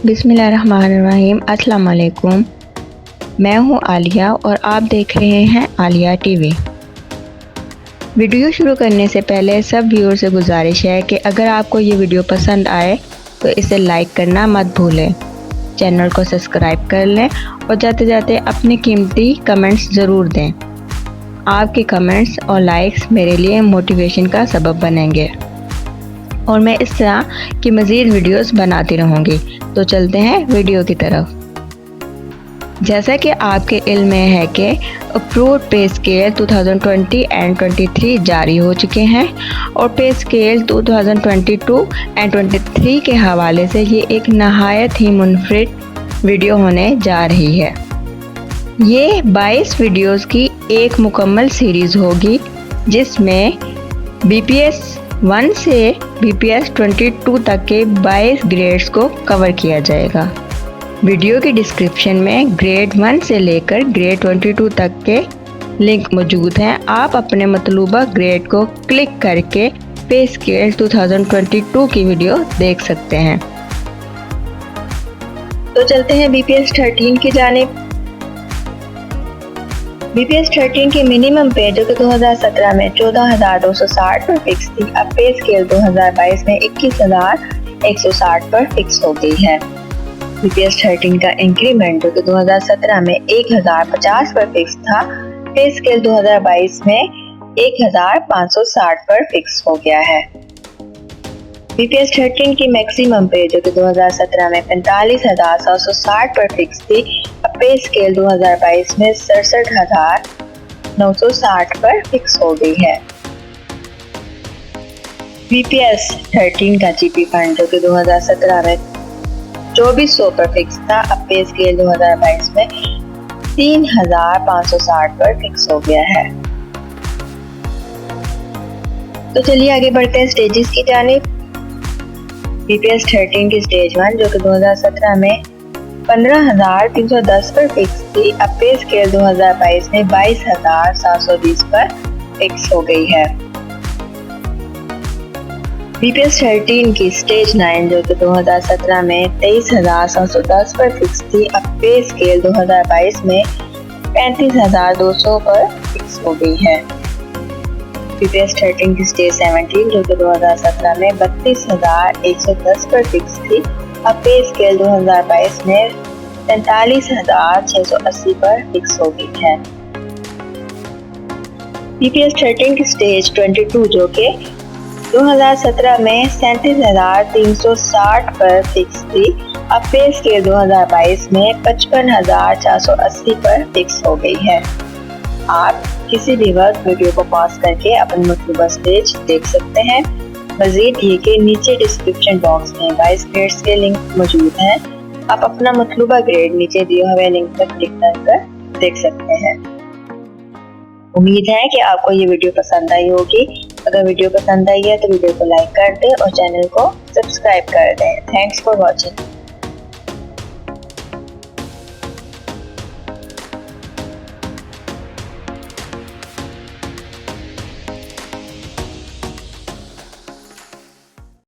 बिस्मिल्लाहिर्रहमानिर्रहीम। अस्सलाम वालेकुम। मैं हूं आलिया और आप देख रहे हैं आलिया टीवी। वीडियो शुरू करने से पहले सब व्यूअर से गुजारिश है कि अगर आपको ये वीडियो पसंद आए तो इसे लाइक करना मत भूलें, चैनल को सब्सक्राइब कर लें और जाते जाते अपने कीमती कमेंट्स ज़रूर दें। आपके कमेंट्स और लाइक्स मेरे लिए मोटिवेशन का सबब बनेंगे और मैं इस तरह की मज़ीद वीडियोस बनाती रहूँगी। तो चलते हैं वीडियो की तरफ। जैसा कि आपके इल्म में है कि अप्रूव्ड पे स्केल 2020 एंड 23 जारी हो चुके हैं और पे स्केल 2022 एंड 23 के हवाले से ये एक नहायत ही मुनफरिद वीडियो होने जा रही है। ये 22 वीडियोस की एक मुकम्मल सीरीज़ होगी जिसमें BPS 1 से BPS 22 तक के 22 ग्रेड्स को कवर किया जाएगा। वीडियो की डिस्क्रिप्शन में ग्रेड 1 से लेकर ग्रेड 22 तक के लिंक मौजूद हैं। आप अपने मतलूबा ग्रेड को क्लिक करके पे स्केल 2022 की वीडियो देख सकते हैं। तो चलते हैं BPS 13 की जानिब। BPS 13 की मिनिमम पे जो कि 2017 में 14,260 पर फिक्स थी, अब पे स्केल 2022 में 21,160 पर फिक्स हो गई है। BPS 13 का इंक्रीमेंट जो कि 2017 में 1,050 पर फिक्स था, पे स्केल 2022 में 1,560 पर फिक्स हो गया है। BPS 13 की मैक्सिमम पे जो कि 2017 में 45,760 पर फिक्स थी, अब पे स्केल 2022 में 67,960 पर फिक्स हो गई है। BPS 13 का GP फंड जो कि 2017 में 2400 पर फिक्स था, अब पे स्केल 2022 में 3,560 पर फिक्स हो गया है। तो चलिए आगे बढ़ते हैं स्टेजेस की जानिब। BPS 13 की स्टेज 1 जो कि 2017 में 15,310 पर फिक्स थी, अब पे स्केल 2022 में 22,720 पर फिक्स हो गई है। BPS 13 की स्टेज 9 जो कि 2017 में 23,710 पर फिक्स थी, अब पे स्केल 2022 में 35,200 पर फिक्स हो गई है। BPS 13 की स्टेज 17 जो कि 2017 में 32,110 पर फिक्स थी, अब पे स्केल 2022 में 43,680 पर फिक्स हो गई है। BPS 13 की स्टेज 22 जो कि 2017 में 37,360 पर फिक्स थी, अब पे स्केल 2022 में 55,480 पर फिक्स हो गई है। आप किसी भी वक्त वीडियो को पॉज करके अपनी मतलूबा स्टेज देख सकते हैं। मज़ीद ये कि नीचे डिस्क्रिप्शन बॉक्स में 22 ग्रेड्स के लिंक मौजूद हैं। आप अपना मतलूबा ग्रेड नीचे दिए हुए लिंक पर क्लिक कर देख सकते हैं। उम्मीद है कि आपको ये वीडियो पसंद आई होगी। अगर वीडियो पसंद आई है तो वीडियो को लाइक कर दें और चैनल को सब्सक्राइब कर दें। Thanks for watching.